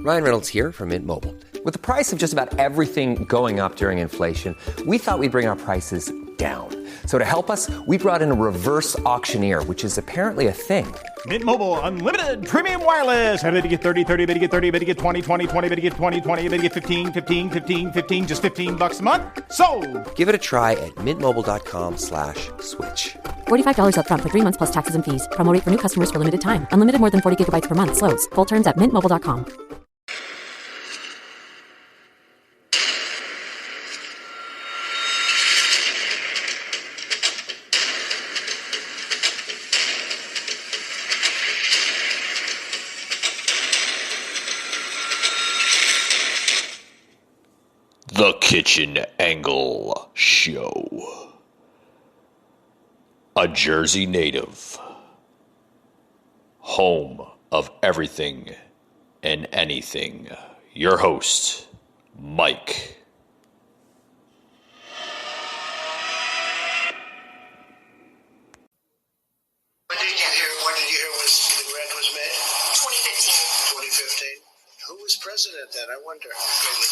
Ryan Reynolds here from Mint Mobile. With the price of just about everything going up during inflation, we thought we'd bring our prices down. So to help us, we brought in a reverse auctioneer, which is apparently a thing. Mint Mobile Unlimited Premium Wireless. How to get 30, 30, bit to get 30, bit to get 20, 20, 20, bit to get 20, 20, bit to get 15, 15, 15, 15, just $15 a month? Sold! Give it a try at mintmobile.com/switch. $45 up front for 3 months plus taxes and fees. Promo rate for new customers for limited time. Unlimited more than 40 gigabytes per month. Slows full terms at mintmobile.com. The Kitchen Angle Show. A Jersey native. Home of everything and anything. Your host, Mike. When did you hear the grant was made? 2015. 2015. Who was president then? I wonder.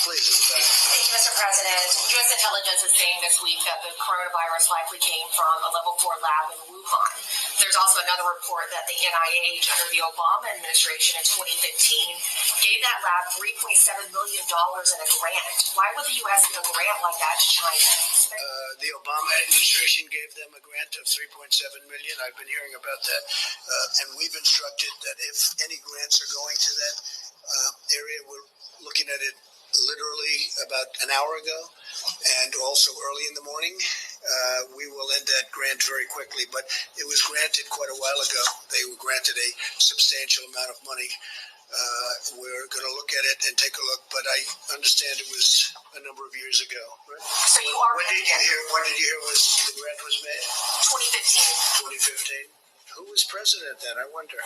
Please, Thank you, Mr. President. U.S. intelligence is saying this week that the coronavirus likely came from a level 4 lab in Wuhan. There's also another report that the NIH, under the Obama administration in 2015, gave that lab $3.7 million in a grant. Why would the U.S. give a grant like that to China? The Obama administration gave them a grant of $3.7 million. I've been hearing about that. And we've instructed that if any grants are going to that area, we're looking at it literally about an hour ago, and also early in the morning. We will end that grant very quickly, but it was granted quite a while ago. They were granted a substantial amount of money. We're going to look at it and take a look, but I understand it was a number of years ago. Right? So you are. When did you hear the grant was made? 2015. 2015. Who was president then? I wonder.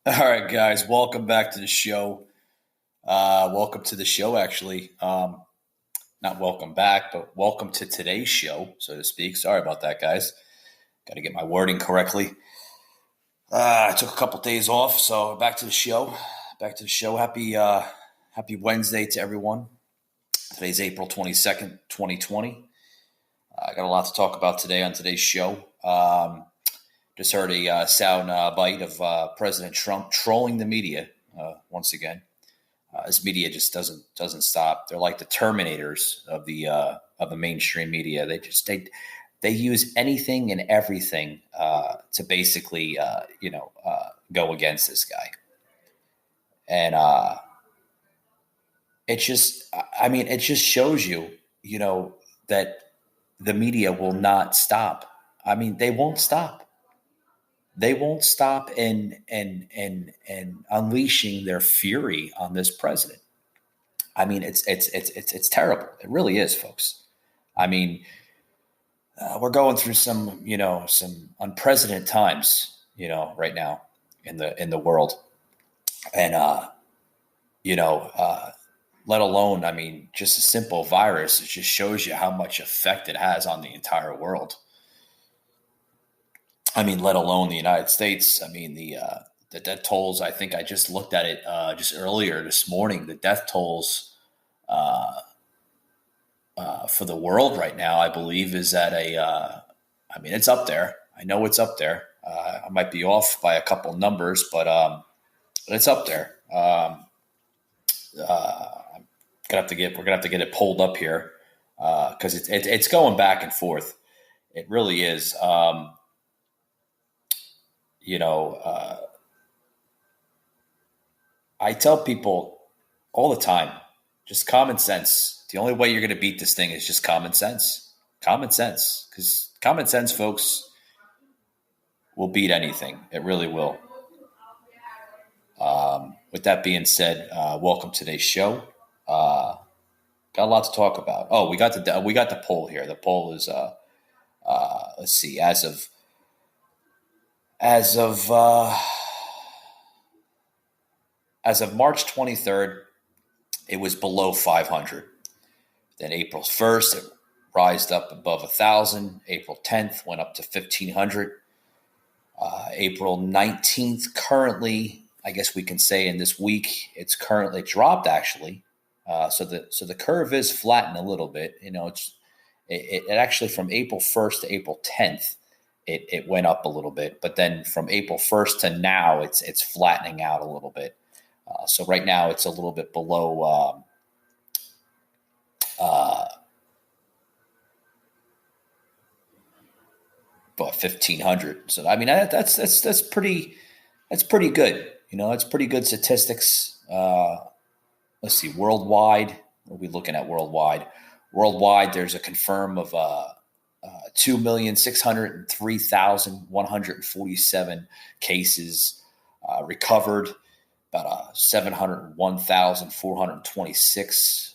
All right, guys, welcome back to the show. Welcome to the show, actually. Not welcome back, but welcome to today's show, so to speak. Sorry about that, guys. Got to get my wording correctly. I took a couple days off, so back to the show. Happy Wednesday to everyone. Today's April 22nd, 2020. I got a lot to talk about today on today's show. Just heard a sound bite of President Trump trolling the media once again. This media just doesn't stop. They're like the Terminators of the mainstream media. They use anything and everything to basically go against this guy, and it just shows you that the media will not stop. I mean, they won't stop. They won't stop in unleashing their fury on this president. I mean, it's terrible. It really is, folks. I mean, we're going through some unprecedented times, right now in the world, and let alone, I mean, just a simple virus. It just shows you how much effect it has on the entire world. I mean, let alone the United States. I mean, the death tolls, I think I just looked at it just earlier this morning. The death tolls for the world right now, I believe, is at it's up there. I know it's up there. I might be off by a couple numbers, but it's up there. We're gonna have to get it pulled up here because it's going back and forth. It really is. I tell people all the time, just common sense. The only way you're going to beat this thing is just common sense. Common sense. Because common sense, folks, will beat anything. It really will. With that being said, welcome to today's show. Got a lot to talk about. Oh, we got the poll here. The poll is let's see, as of March 23rd, it was below 500. Then April 1st, it rised up above 1,000. April 10th went up to 1,500. April 19th, currently I guess we can say in this week it's currently dropped actually. So the curve is flattened a little bit. It actually from April 1st to April 10th, it went up a little bit, but then from April 1st to now, it's flattening out a little bit. So right now it's a little bit below about 1,500. So I mean that's pretty good. That's pretty good statistics. Let's see, worldwide. What are we looking at worldwide? Worldwide, there's a confirm of 2,603,147 cases, recovered about 701,426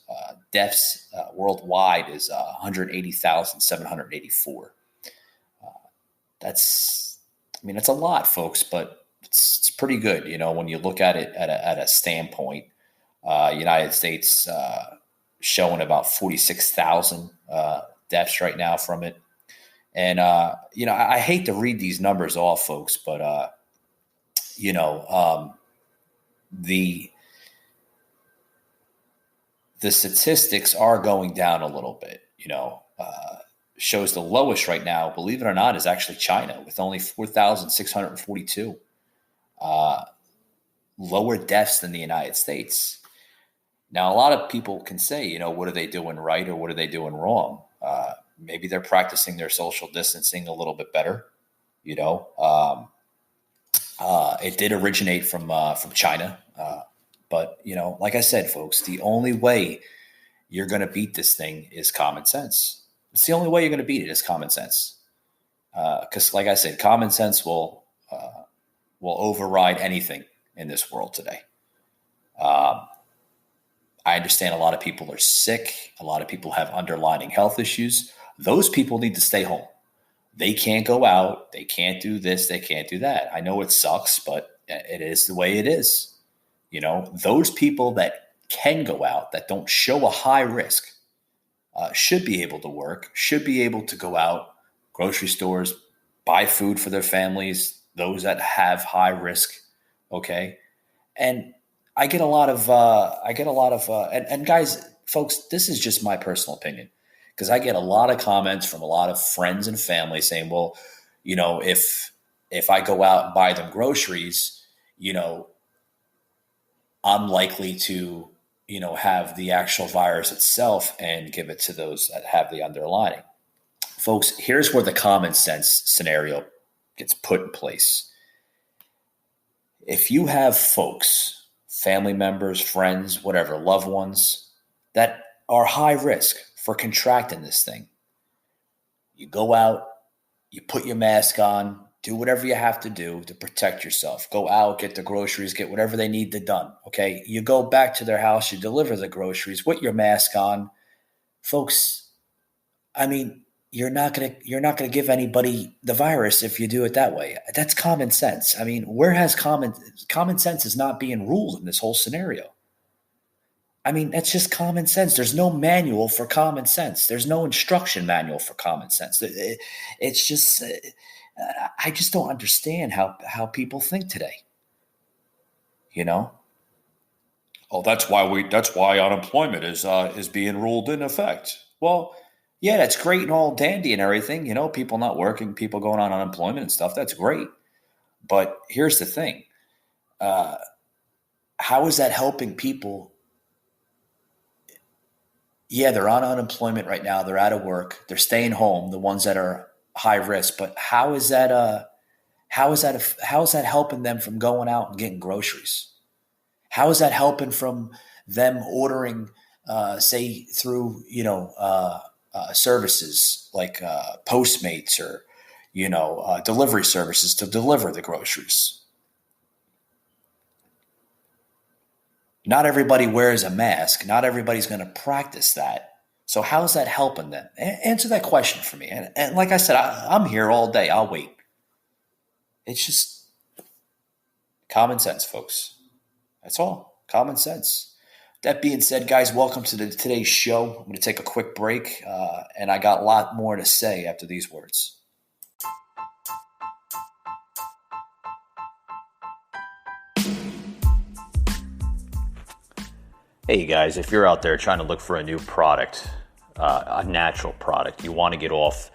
deaths. Worldwide is 180,784. That's a lot, folks, but it's pretty good. When you look at it at a standpoint. United States showing about 46,000 deaths right now from it. And, I hate to read these numbers off, folks, but, the statistics are going down a little bit, shows the lowest right now, believe it or not, is actually China with only 4,642 lower deaths than the United States. Now, a lot of people can say, what are they doing right or what are they doing wrong? Maybe they're practicing their social distancing a little bit better. It did originate from China. But, like I said, folks, the only way you're going to beat this thing is common sense. It's the only way you're going to beat it is common sense. Because, like I said, common sense will override anything in this world today. I understand a lot of people are sick. A lot of people have underlying health issues. Those people need to stay home. They can't go out. They can't do this. They can't do that. I know it sucks, but it is the way it is. Those people that can go out, that don't show a high risk, should be able to work, should be able to go out, grocery stores, buy food for their families, those that have high risk. Okay. And I get a lot of, and guys, folks, this is just my personal opinion because I get a lot of comments from a lot of friends and family saying, well, if I go out and buy them groceries, I'm likely to, have the actual virus itself and give it to those that have the underlying. Folks, here's where the common sense scenario gets put in place. If you have folks, family members, friends, whatever, loved ones that are high risk for contracting this thing, you go out, you put your mask on, do whatever you have to do to protect yourself. Go out, get the groceries, get whatever they need done. Okay. You go back to their house, you deliver the groceries with your mask on. Folks, you're not gonna give anybody the virus if you do it that way. That's common sense. Where has common sense is not being ruled in this whole scenario. That's just common sense. There's no manual for common sense. There's no instruction manual for common sense. It's just, I just don't understand how people think today. Oh, that's why unemployment is being ruled in effect. Well, yeah, that's great and all dandy and everything. People not working, people going on unemployment and stuff. That's great. But here's the thing. How is that helping people? Yeah, they're on unemployment right now. They're out of work. They're staying home, the ones that are high risk. But how is that helping them from going out and getting groceries? How is that helping from them ordering, say, through, services like Postmates or, delivery services to deliver the groceries? Not everybody wears a mask. Not everybody's going to practice that. So how's that helping them? Answer that question for me. And like I said, I'm here all day. I'll wait. It's just common sense, folks. That's all. Common sense. That being said, guys, welcome to today's show. I'm going to take a quick break, and I got a lot more to say after these words. Hey guys, if you're out there trying to look for a new product, a natural product, you want to get off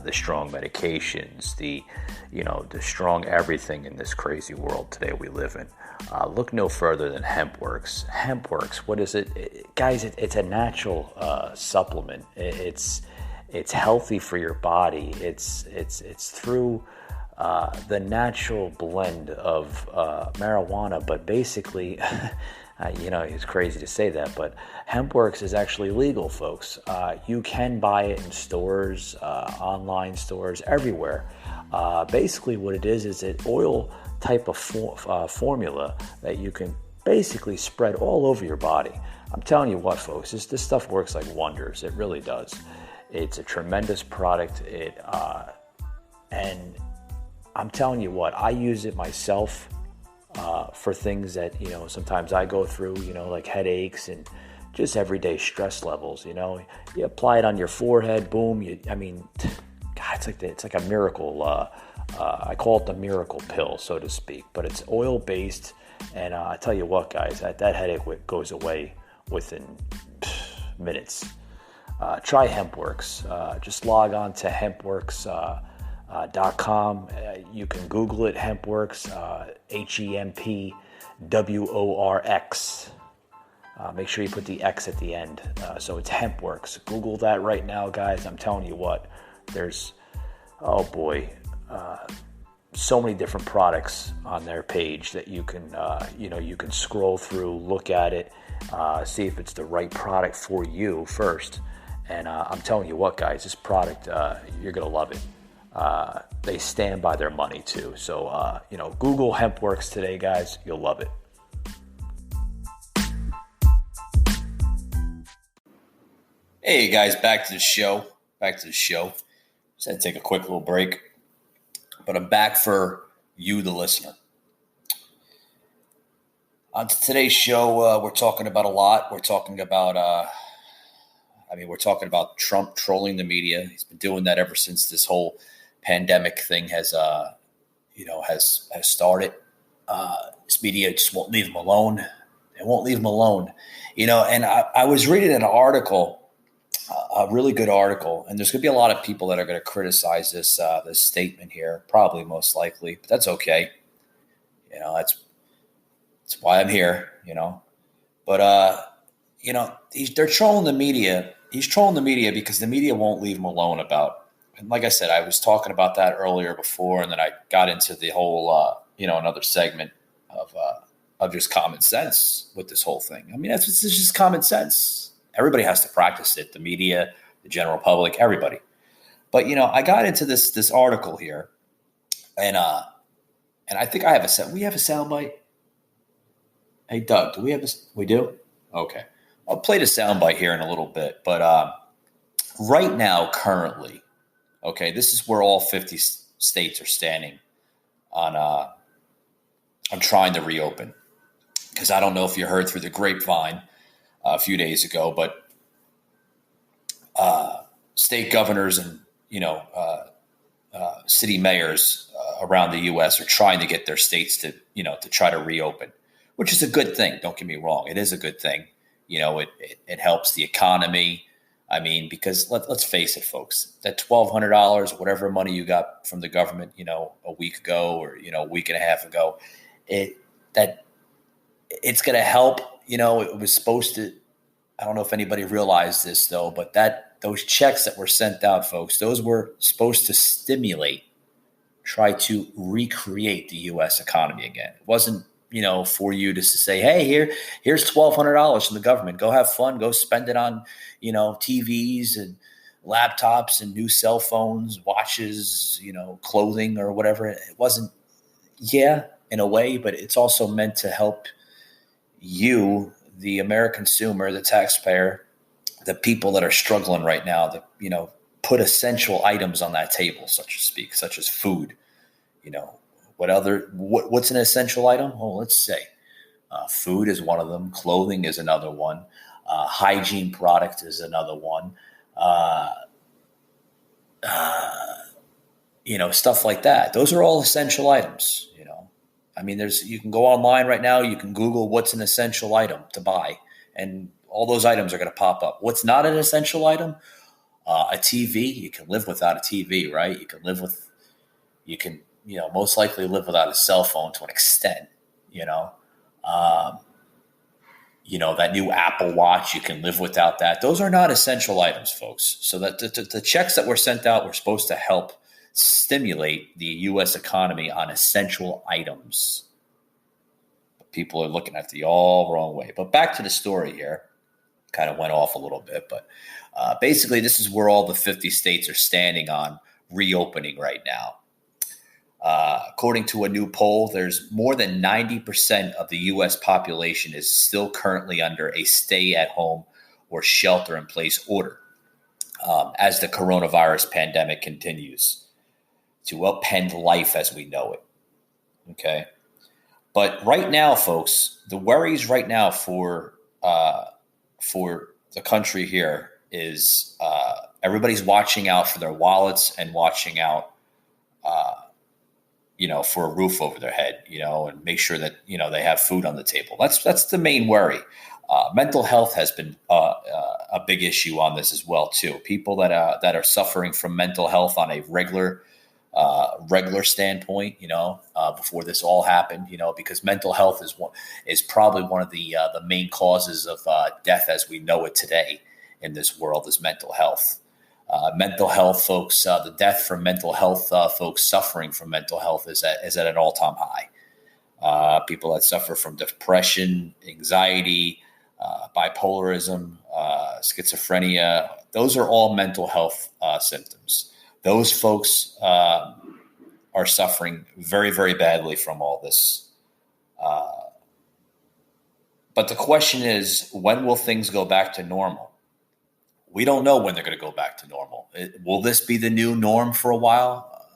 the strong medications, the strong everything in this crazy world today we live in. Look no further than HempWorks. HempWorks, what is it? Guys, it's a natural supplement. It's healthy for your body. It's through the natural blend of marijuana, but basically, it's crazy to say that, but HempWorks is actually legal, folks. You can buy it in stores, online stores, everywhere. Basically, what it is an oil type of formula that you can basically spread all over your body. I'm telling you what, folks, this stuff works like wonders. It really does. It's a tremendous product. And I'm telling you what, I use it myself for things that, sometimes I go through, like headaches and just everyday stress levels. You apply it on your forehead, boom. God, it's like a miracle. I call it the miracle pill, so to speak. But it's oil based, and I tell you what, guys, that headache goes away within minutes. Try HempWorks. Just log on to HempWorks.com. You can Google it, HempWorks, HEMPWORX. Make sure you put the X at the end. So it's HempWorks. Google that right now, guys. I'm telling you what, there's, so many different products on their page that you can, you can scroll through, look at it, see if it's the right product for you first. And I'm telling you what, guys, this product, you're going to love it. They stand by their money too. So, Google HempWorks today, guys. You'll love it. Hey guys, back to the show. Just had to take a quick little break, but I'm back for you, the listener. On today's show, we're talking about a lot. We're talking about, Trump trolling the media. He's been doing that ever since this whole pandemic thing has started. This media just won't leave him alone. They won't leave him alone. And I was reading an article, a really good article, and there's going to be a lot of people that are going to criticize this statement here, probably most likely, but that's okay. That's why I'm here. But they're trolling the media. He's trolling the media because the media won't leave him alone about. And like I said, I was talking about that earlier before, and then I got into the whole, another segment of just common sense with this whole thing. I mean, it's just common sense. Everybody has to practice it. The media, the general public, everybody. But I got into this article here, and I think I have we have a soundbite. Hey Doug, do we have we do? Okay, I'll play the soundbite here in a little bit. But right now, currently, okay, this is where all 50 states are standing on trying to reopen. Because I don't know if you heard through the grapevine a few days ago, but state governors and city mayors around the U.S. are trying to get their states to try to reopen, which is a good thing. Don't get me wrong; it is a good thing. It helps the economy. I mean, because let's face it, folks, that $1,200, whatever money you got from the government, a week ago or a week and a half ago, it's going to help. It was supposed to. I don't know if anybody realized this though, but those checks that were sent out, folks, those were supposed to try to recreate the U.S. economy again. It wasn't, for you to say, hey, here's $1,200 from the government. Go have fun. Go spend it on, TVs and laptops and new cell phones, watches, clothing or whatever. It wasn't, in a way, but it's also meant to help you, the American consumer, the taxpayer, the people that are struggling right now, put essential items on that table, such as food. What's an essential item? Oh, let's say food is one of them. Clothing is another one. Hygiene product is another one. Stuff like that. Those are all essential items. I mean, you can go online right now. You can Google what's an essential item to buy. and all those items are going to pop up. What's not an essential item? A TV. You can live without a TV, right? You can most likely live without a cell phone to an extent, that new Apple Watch, you can live without that. Those are not essential items, folks. So that the checks that were sent out were supposed to help stimulate the U.S. economy on essential items. But people are looking at the all wrong way. But back to the story here. Kind of went off a little bit, but basically this is where all the 50 states are standing on reopening right now. According to a new poll, there's more than 90% of the U.S. population is still currently under a stay-at-home or shelter-in-place order as the coronavirus pandemic continues to upend life as we know it. Okay, but right now, folks, the worries right now for the country here is everybody's watching out for their wallets and watching out for a roof over their head, and make sure that, they have food on the table. That's the main worry. Mental health has been a big issue on this as well, too. People that are suffering from mental health on a regular standpoint, before this all happened, because mental health is probably one of the main causes of death as we know it today in this world is mental health. Mental health, folks, the death from mental health, folks suffering from mental health is at an all-time high. People that suffer from depression, anxiety, bipolarism, schizophrenia, those are all mental health symptoms. Those folks are suffering very, very badly from all this. But the question is, when will things go back to normal? We don't know when they're going to go back to normal. Will this be the new norm for a while?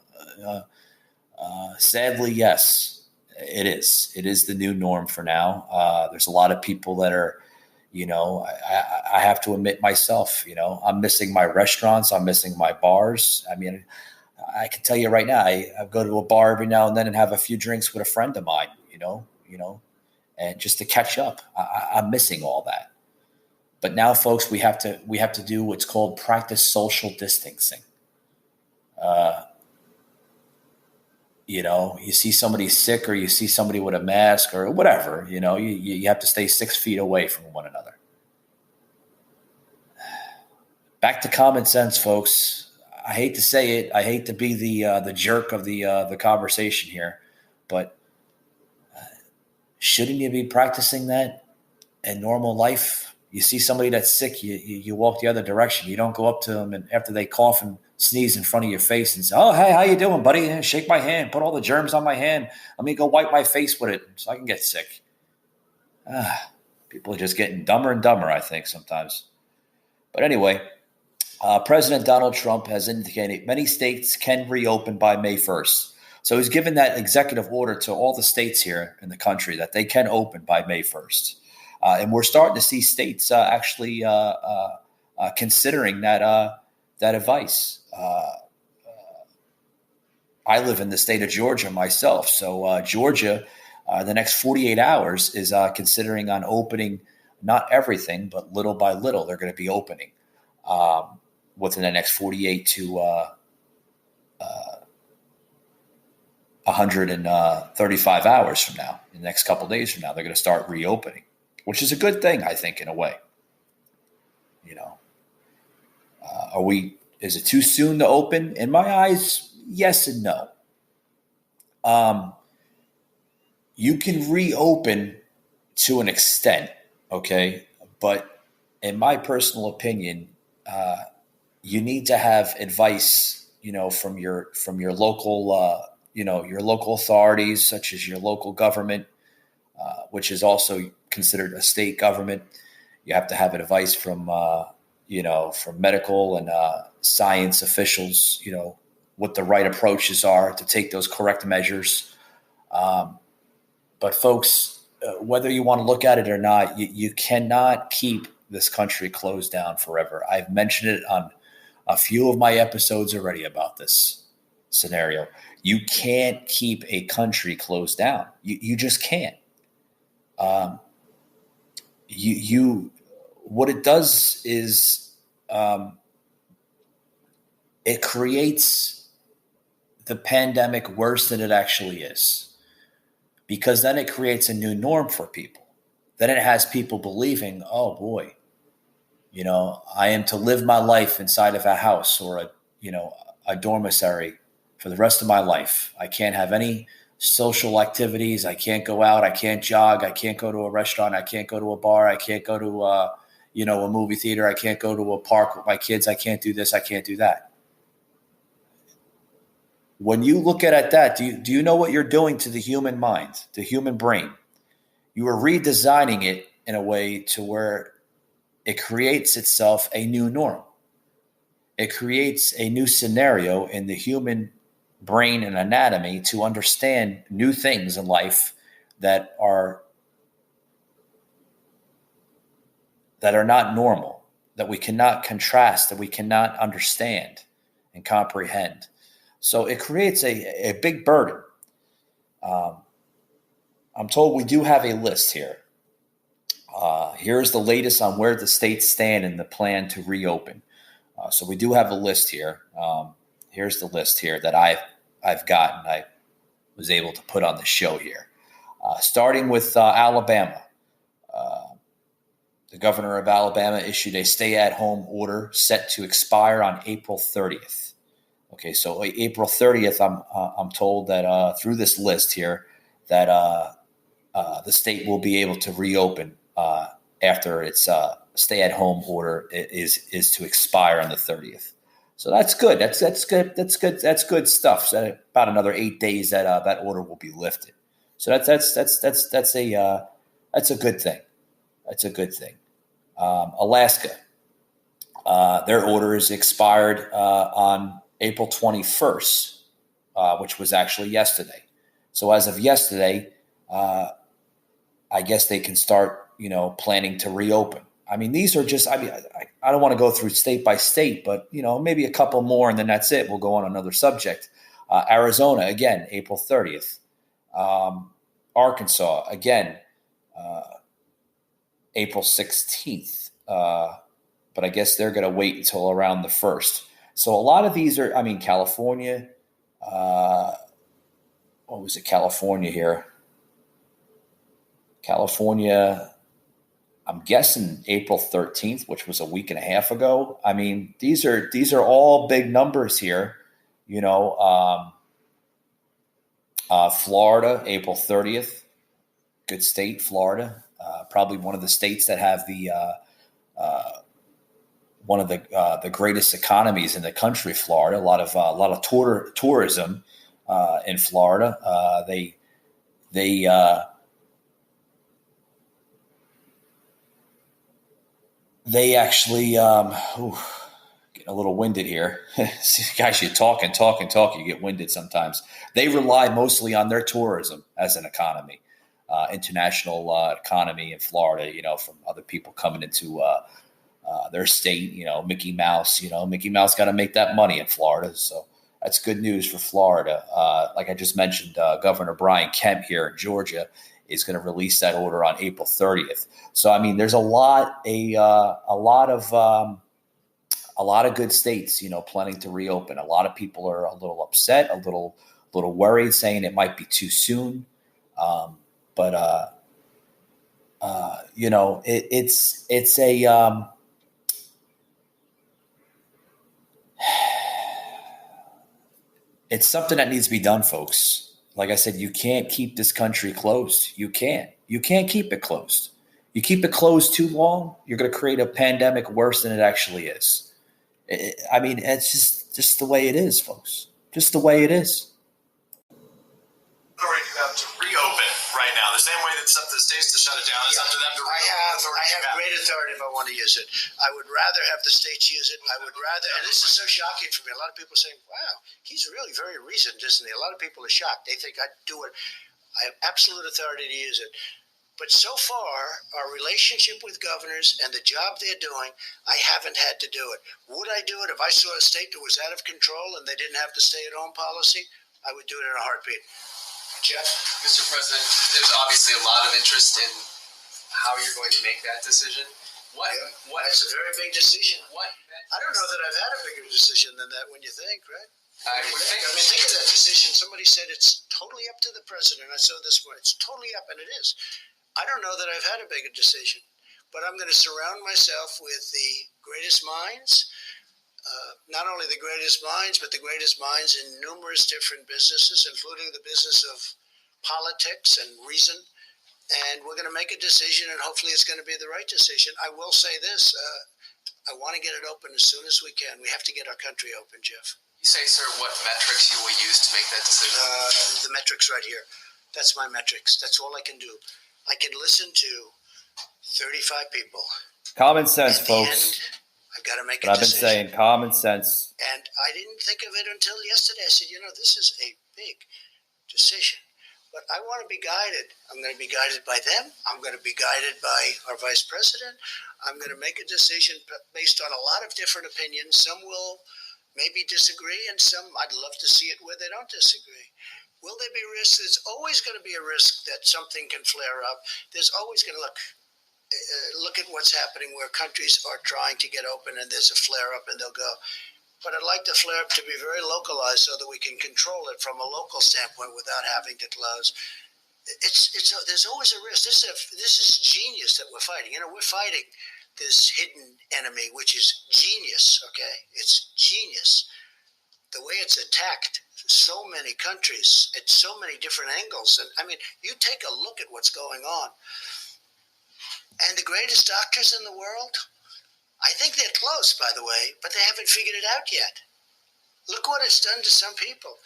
Sadly, yes, it is. It is the new norm for now. There's a lot of people that are, I have to admit myself, I'm missing my restaurants. I'm missing my bars. I mean, I can tell you right now, I go to a bar every now and then and have a few drinks with a friend of mine, and just to catch up. I'm missing all that. But now, folks, we have to do what's called practice social distancing. You see somebody sick or you see somebody with a mask or whatever, you have to stay 6 feet away from one another. Back to common sense, folks. I hate to say it. I hate to be the jerk of the conversation here, but shouldn't you be practicing that in normal life? You see somebody that's sick, you walk the other direction. You don't go up to them and after they cough and sneeze in front of your face and say, "Oh, hey, how you doing, buddy?" Shake my hand, put all the germs on my hand. Let me go wipe my face with it so I can get sick. People are just getting dumber and dumber, I think, sometimes. But anyway, President Donald Trump has indicated many states can reopen by May 1st. So he's given that executive order to all the states here in the country that they can open by May 1st. And we're starting to see states actually considering that advice. I live in the state of Georgia myself. So Georgia, the next 48 hours is considering on opening not everything, but little by little, they're going to be opening within the next 48 to 135 hours from now. In the next couple of days from now, they're going to start reopening, which is a good thing, I think, in a way. Is it too soon to open? In my eyes, yes and no. You can reopen to an extent, okay? But in my personal opinion, you need to have advice, from your local, your local authorities, such as your local government, which is also considered a state government. You have to have advice from, from medical and science officials, what the right approaches are to take those correct measures. But folks, whether you want to look at it or not, you cannot keep this country closed down forever. I've mentioned it on a few of my episodes already about this scenario. You can't keep a country closed down. You just can't. what it does is it creates the pandemic worse than it actually is, because then it creates a new norm for people. Then it has people believing, oh boy, I am to live my life inside of a house or a dormitory for the rest of my life. I can't have any social activities. I can't go out. I can't jog. I can't go to a restaurant. I can't go to a bar. I can't go to a movie theater. I can't go to a park with my kids. I can't do this. I can't do that. When you look at that, do you know what you're doing to the human mind, the human brain? You are redesigning it in a way to where it creates itself a new norm. It creates a new scenario in the human brain and anatomy to understand new things in life that are not normal, that we cannot contrast, that we cannot understand and comprehend. So it creates a big burden. I'm told we do have a list here. Here's the latest on where the states stand in the plan to reopen. So we do have a list here. Here's the list here that I've gotten. I was able to put on the show here. Starting with Alabama. The governor of Alabama issued a stay-at-home order set to expire on April 30th. Okay, so April 30th, I'm told that through this list here that the state will be able to reopen after its stay-at-home order is to expire on the 30th. So that's good. That's good. That's good. That's good stuff. So about another 8 days that order will be lifted. So that's a good thing. That's a good thing. Alaska, their order is expired on April 21st, which was actually yesterday. So as of yesterday, I guess they can start, planning to reopen. I mean, these are just, I don't want to go through state by state, but, maybe a couple more and then that's it. We'll go on another subject. Arizona, again, April 30th. Arkansas, again, April 16th. But I guess they're going to wait until around the 1st. So a lot of these are, California, what was it? California here. California, I'm guessing April 13th, which was a week and a half ago. I mean, these are all big numbers here. Florida, April 30th, good state, Florida. Probably one of the states that have the one of the greatest economies in the country. Florida, a lot of tourism in Florida. They actually getting a little winded here. Guys, you talk, you get winded sometimes. They rely mostly on their tourism as an economy, international economy in Florida. From other people coming into their state. Mickey Mouse. Mickey Mouse got to make that money in Florida, so that's good news for Florida. Like I just mentioned, Governor Brian Kemp here in Georgia is going to release that order on April 30th. So, there's a lot of good states, planning to reopen. A lot of people are a little upset, a little worried, saying it might be too soon. It's something that needs to be done, folks. Like I said, you can't keep this country closed. You can't keep it closed. You keep it closed too long, you're going to create a pandemic worse than it actually is. It's just the way it is, folks. Just the way it is. Authority you have to reopen right now, the same way that it's up to the states to shut it down. It's up to them to reopen. I have great authority if I want to use it. I would rather have the states use it. I would rather, and this is so shocking for me. A lot of people are saying, wow, he's really very reasoned, isn't he? A lot of people are shocked. They think I'd do it. I have absolute authority to use it. But so far, our relationship with governors and the job they're doing, I haven't had to do it. Would I do it if I saw a state that was out of control and they didn't have to stay-at-home policy? I would do it in a heartbeat. Jeff, Mr. President, there's obviously a lot of interest in how you're going to make that decision? What? It's a very big decision. What? I don't know that I've had a bigger decision than that when you think, right? I would think. I mean, think of that decision. Somebody said it's totally up to the president. I saw this one. It's totally up, and it is. I don't know that I've had a bigger decision, but I'm going to surround myself with the greatest minds, not only the greatest minds, but the greatest minds in numerous different businesses, including the business of politics and reason. And we're going to make a decision, and hopefully it's going to be the right decision. I will say this. I want to get it open as soon as we can. We have to get our country open, Jeff. You say, sir, what metrics you will use to make that decision? The metrics right here. That's my metrics. That's all I can do. I can listen to 35 people. Common sense, folks. I've got to make a I've been decision. saying common sense. And I didn't think of it until yesterday. I said, this is a big decision. But I want to be guided. I'm going to be guided by them. I'm going to be guided by our vice president. I'm going to make a decision based on a lot of different opinions. Some will maybe disagree, and some I'd love to see it where they don't disagree. Will there be risks? There's always going to be a risk that something can flare up. There's always going to look at what's happening where countries are trying to get open and there's a flare up and they'll go. But I'd like the flare up to be very localized so that we can control it from a local standpoint without having to close. There's always a risk. This is genius that we're fighting. We're fighting this hidden enemy, which is genius, okay? It's genius. The way it's attacked so many countries at so many different angles. And I mean, you take a look at what's going on. And the greatest doctors in the world, I think they're close, by the way, but they haven't figured it out yet. Look what it's done to some people.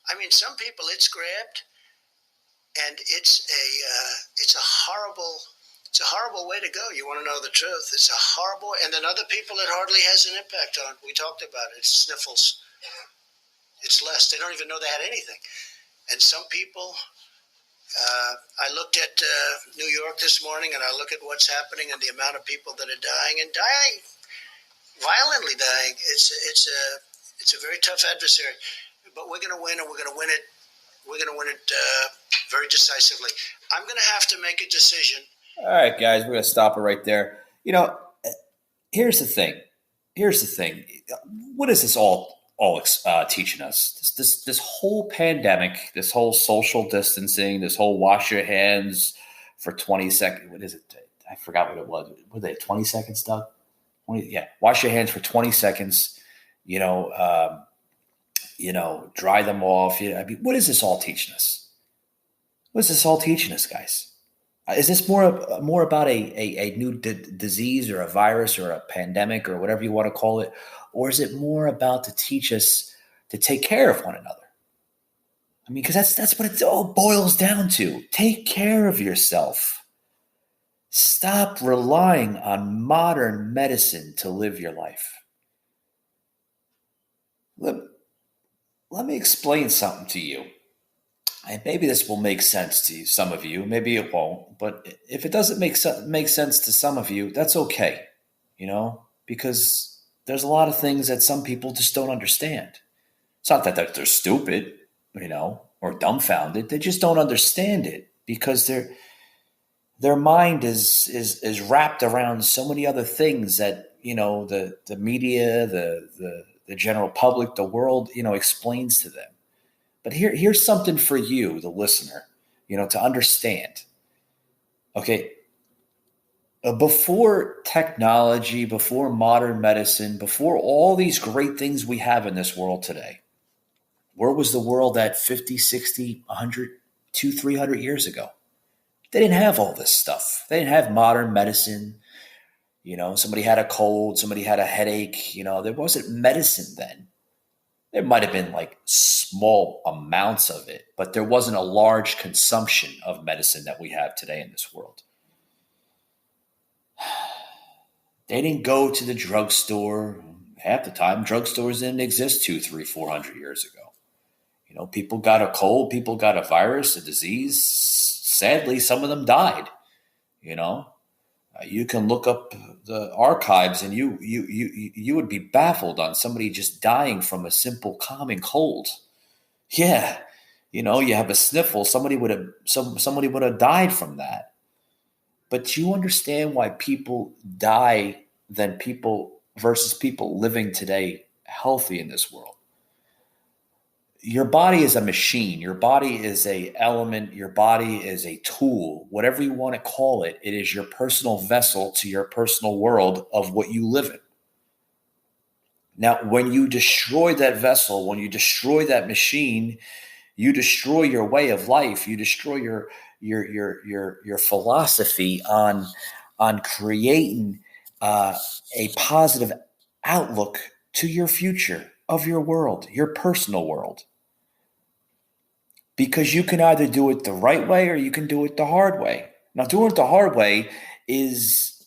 I mean, some people it's grabbed, and it's a horrible way to go. You want to know the truth? It's a horrible, and then other people it hardly has an impact on. We talked about it. It's sniffles. It's less. They don't even know they had anything. And some people, I looked at New York this morning, and I look at what's happening and the amount of people that are dying and dying, violently dying. It's a very tough adversary, but we're going to win, and we're going to win it. We're going to win it very decisively. I'm going to have to make a decision. All right, guys, we're going to stop it right there. Here's the thing. What is this all teaching us? This whole pandemic, this whole social distancing, this whole wash your hands for 20 seconds. What is it? I forgot what it was. Were they 20 seconds, Doug? Wash your hands for 20 seconds. Dry them off. What is this all teaching us? What is this all teaching us, guys? Is this more about a new disease or a virus or a pandemic or whatever you want to call it? Or is it more about to teach us to take care of one another? I mean, because that's what it all boils down to. Take care of yourself. Stop relying on modern medicine to live your life. Let me explain something to you. And maybe this will make sense to some of you. Maybe it won't. But if it doesn't make sense to some of you, that's okay. Because there's a lot of things that some people just don't understand. It's not that they're stupid, or dumbfounded. They just don't understand it because their mind is wrapped around so many other things that, the media, the general public, the world, explains to them. But here's something for you, the listener, to understand. Okay. Before technology, before modern medicine, before all these great things we have in this world today, where was the world at 50, 60, 100, 200, 300 years ago? They didn't have all this stuff. They didn't have modern medicine. Somebody had a cold, somebody had a headache. There wasn't medicine then. There might have been like small amounts of it, but there wasn't a large consumption of medicine that we have today in this world. They didn't go to the drugstore. Half the time, drugstores didn't exist 200, 300, 400 years ago. People got a cold, people got a virus, a disease. Sadly, some of them died. You can look up the archives, and you would be baffled on somebody just dying from a simple common cold. Yeah, you have a sniffle. Somebody would have died from that. But you understand why people die than people versus people living today healthy in this world. Your body is a machine. Your body is a element. Your body is a tool. Whatever you want to call it, it is your personal vessel to your personal world of what you live in. Now, when you destroy that vessel, when you destroy that machine, you destroy your way of life. You destroy your philosophy on creating a positive outlook to your future of your world, your personal world. Because you can either do it the right way or you can do it the hard way. Now, doing it the hard way is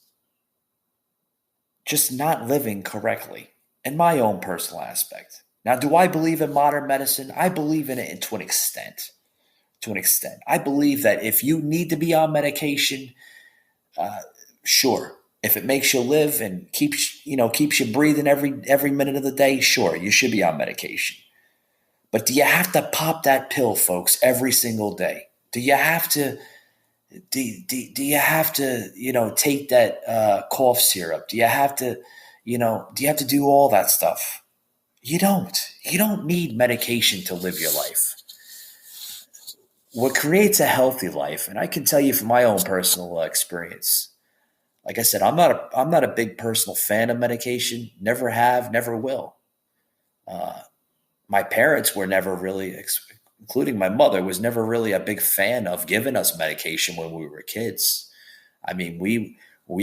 just not living correctly in my own personal aspect. Now, do I believe in modern medicine? I believe in it to an extent. To an extent. I believe that if you need to be on medication, sure. If it makes you live and keeps you breathing every minute of the day, sure, you should be on medication. But do you have to pop that pill, folks, every single day? Do you have to do you have to take that cough syrup? Do you have to do all that stuff? You don't. You don't need medication to live your life. What creates a healthy life, and I can tell you from my own personal experience, like I said, I'm not a big personal fan of medication. Never have, never will. My parents were never really, including my mother, was never really a big fan of giving us medication when we were kids. I mean, we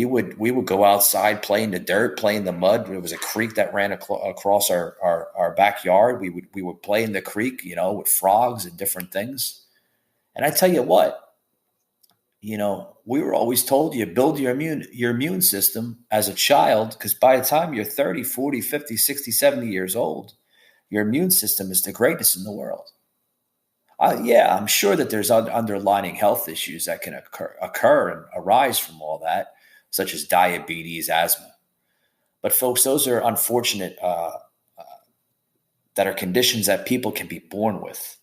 would go outside, play in the dirt, play in the mud. There was a creek that ran across our backyard. We would play in the creek, with frogs and different things. And I tell you what, we were always told you build your immune system as a child, because by the time you're 30, 40, 50, 60, 70 years old, your immune system is the greatest in the world. I'm sure that there's underlying health issues that can occur and arise from all that, such as diabetes, asthma. But folks, those are unfortunate that are conditions that people can be born with.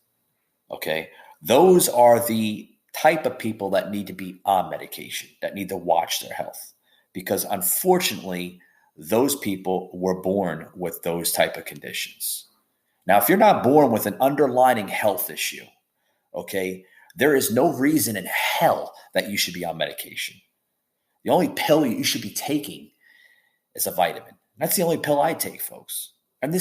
Okay, those are the type of people that need to be on medication, that need to watch their health, because unfortunately, those people were born with those type of conditions. Now, if you're not born with an underlying health issue, okay, there is no reason in hell that you should be on medication. The only pill you should be taking is a vitamin. That's the only pill I take, folks. And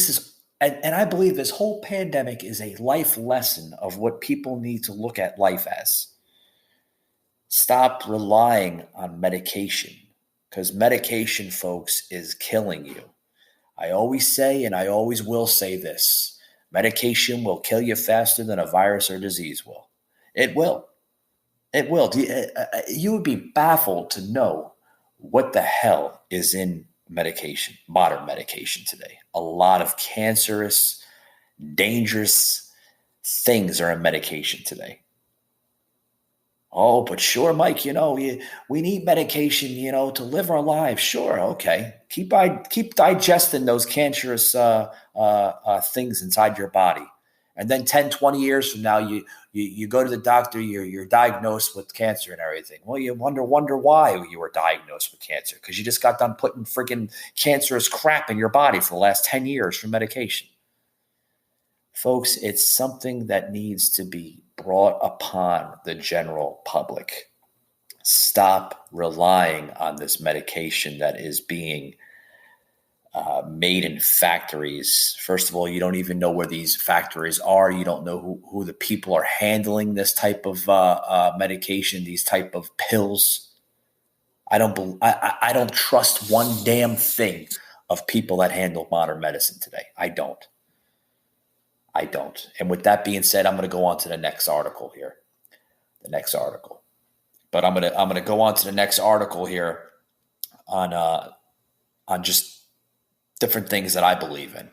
I believe this whole pandemic is a life lesson of what people need to look at life as. Stop relying on medication, because medication, folks, is killing you. I always say, and I always will say this: medication will kill you faster than a virus or disease will. It will. It will. You would be baffled to know what the hell is in medication, modern medication today. A lot of cancerous, dangerous things are in medication today. Oh, but sure, Mike, we need medication, to live our lives. Sure, okay. Keep digesting those cancerous things inside your body. And then 10, 20 years from now, you go to the doctor, you're diagnosed with cancer and everything. Well, you wonder why you were diagnosed with cancer, because you just got done putting freaking cancerous crap in your body for the last 10 years from medication. Folks, it's something that needs to be brought upon the general public. Stop relying on this medication that is being made in factories. First of all, you don't even know where these factories are. You don't know who the people are handling this type of medication, these type of pills. I don't trust one damn thing of people that handle modern medicine today. I don't. And with that being said, I'm going to go on to the next article here. But I'm going to go on to the next article here on just different things that I believe in.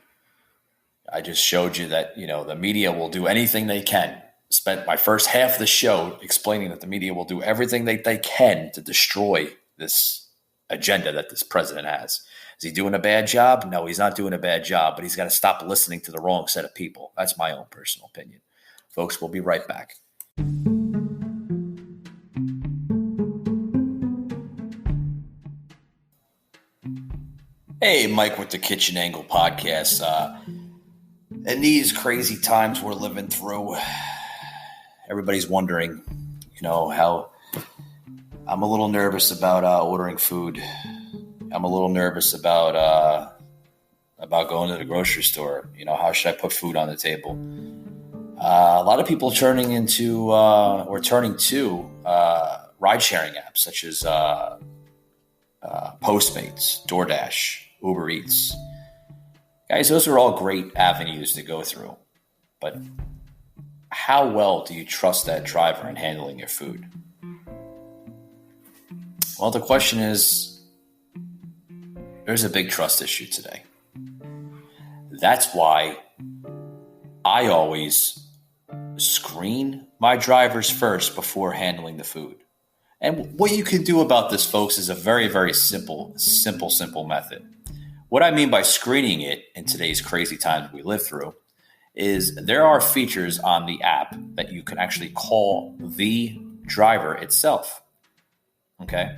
I just showed you that, the media will do anything they can. Spent my first half of the show explaining that the media will do everything they can to destroy this agenda that this president has. Is he doing a bad job? No, he's not doing a bad job, but he's got to stop listening to the wrong set of people. That's my own personal opinion. Folks, we'll be right back. Hey, Mike with the Kitchen Angle Podcast. In these crazy times we're living through, everybody's wondering, how I'm a little nervous about ordering food. I'm a little nervous about going to the grocery store. How should I put food on the table? A lot of people turning to ride-sharing apps such as Postmates, DoorDash, Uber Eats. Guys, those are all great avenues to go through. But how well do you trust that driver in handling your food? Well, the question is, there's a big trust issue today. That's why I always screen my drivers first before handling the food. And what you can do about this, folks, is a very, very simple method. What I mean by screening it in today's crazy times we live through is there are features on the app that you can actually call the driver itself. Okay?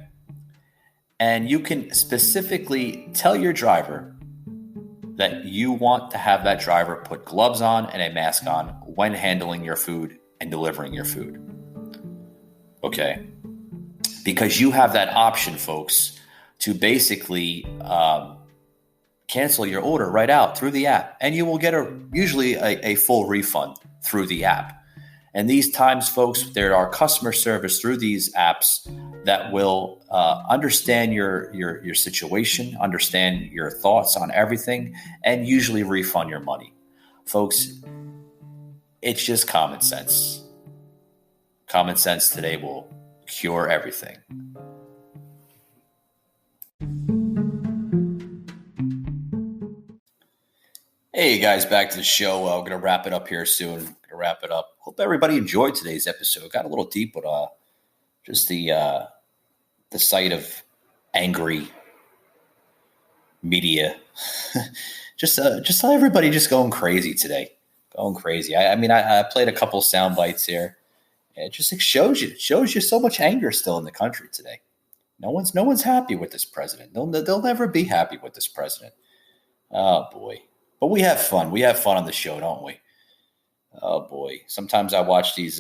And you can specifically tell your driver that you want to have that driver put gloves on and a mask on when handling your food and delivering your food. Okay? Because you have that option, folks, to basically cancel your order right out through the app. And you will get usually a full refund through the app. And these times, folks, there are customer service through these apps that will understand your situation, understand your thoughts on everything, and usually refund your money. Folks, it's just common sense. Common sense today will cure everything. Hey guys, back to the show. We're going to wrap it up here soon. Hope everybody enjoyed today's episode. Got a little deep with just the sight of angry media. just everybody just going crazy today. Going crazy. I played a couple sound bites here. It just shows you so much anger still in the country today. No one's happy with this president. They'll never be happy with this president. Oh boy. But we have fun. We have fun on the show, don't we? Oh boy. Sometimes I watch these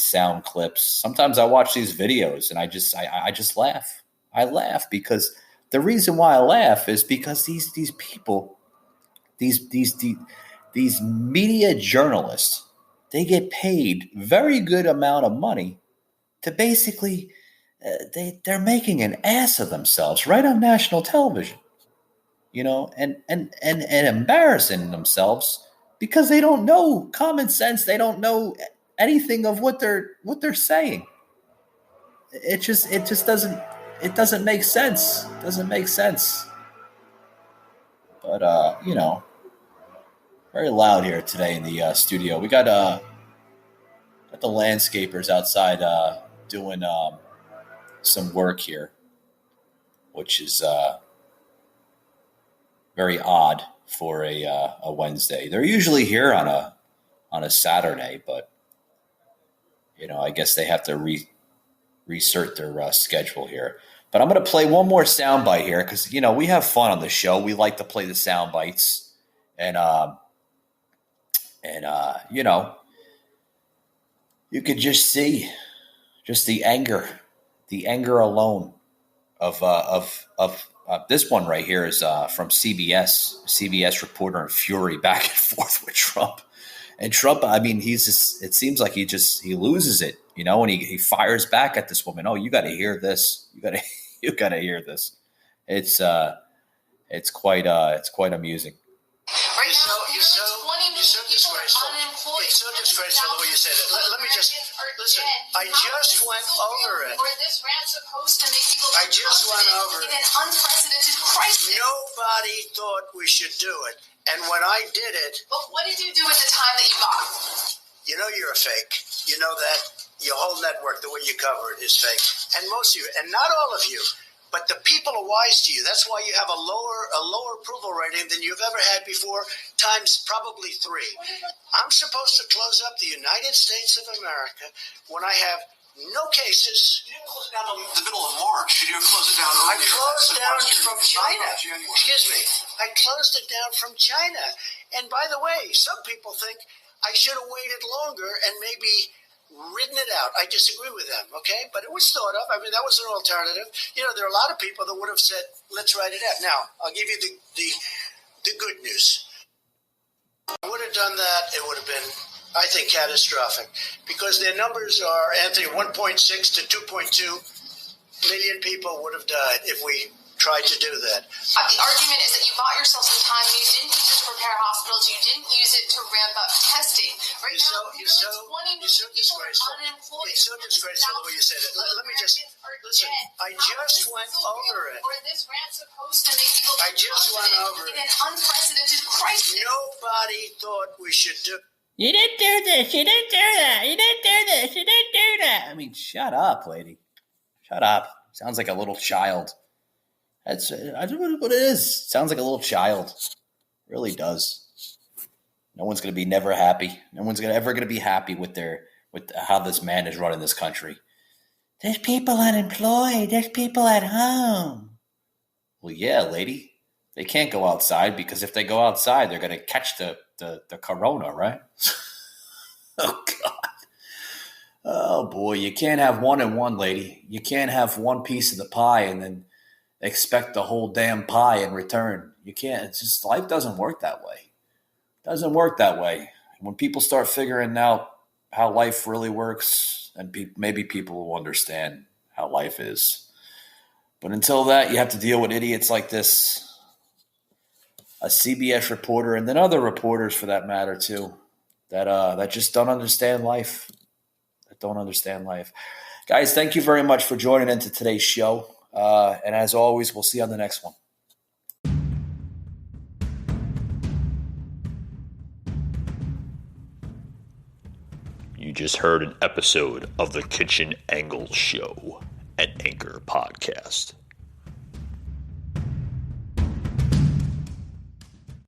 sound clips. Sometimes I watch these videos and I just laugh. I laugh because the reason why I laugh is because these people, these media journalists, they get paid very good amount of money to basically they're making an ass of themselves right on national television, and embarrassing themselves because they don't know common sense. They don't know anything of what they're saying. It just doesn't make sense. It doesn't make sense. But very loud here today in the studio. We got the landscapers outside doing some work here, which is very odd for a Wednesday. They're usually here on a Saturday, but I guess they have to reinsert their schedule here. But I'm going to play one more soundbite here because we have fun on the show. We like to play the sound bites, and you could just see the anger alone of this one right here is from CBS reporter and fury back and forth with Trump. And Trump, it seems like he loses it, and he fires back at this woman. Oh, you got to hear this. You got to hear this. It's quite amusing. Right now, you're so disgraceful. It's so disgraceful the way you said it. Let me just listen. I just went over it. This rant's supposed to make people I just went over in it. an unprecedented crisis. Nobody thought we should do it, and when I did it, But what did you do at the time that you bought? you're a fake. You know that your whole network, the way you cover it, is fake, and most of you, and not all of you. But the people are wise to you. That's why you have a lower approval rating than you've ever had before, times probably 3. I'm supposed to close up the United States of America when I have no cases. You didn't close it down in the middle of March. You didn't close it down I earlier. closed down from from China. Excuse me. I closed it down from China. And by the way, some people think I should have waited longer and maybe ridden it out. I disagree with them, okay? But it was thought of. I mean, that was an alternative. You know, there are a lot of people that would have said, let's ride it out. Now, I'll give you the good news. If I would have done that, it would have been, I think, catastrophic. Because their numbers are, Anthony, 1.6 to 2.2 million people would have died if we tried to do that. The argument is that you bought yourself some time and you didn't use it to prepare hospitals, you didn't use it to ramp up testing. Right now, you're so disgraceful. It's so disgraceful the way you said it. Let me just, listen, I just went over it. Or this rant's supposed to make people I just went over it. in an unprecedented crisis. Nobody thought we should do. You didn't do this. You didn't do that. You didn't do this. You didn't do that. I mean, shut up, lady. Shut up. Sounds like a little child. I don't know what it is. Sounds like a little child. Really does. No one's going to be never happy. No one's ever going to be happy with how this man is running this country. There's people unemployed. There's people at home. Well, yeah, lady. They can't go outside because if they go outside, they're going to catch the corona, right? Oh, God. Oh, boy. You can't have one and one, lady. You can't have one piece of the pie and then expect the whole damn pie in return. You can't. It's just, life doesn't work that way. It doesn't work that way. When people start figuring out how life really works, and maybe people will understand how life is. But until that, you have to deal with idiots like this. A CBS reporter, and then other reporters for that matter too, that just don't understand life. That don't understand life. Guys, thank you very much for joining into today's show. And as always, we'll see you on the next one. You just heard an episode of the Kitchen Angle Show, an Anchor podcast.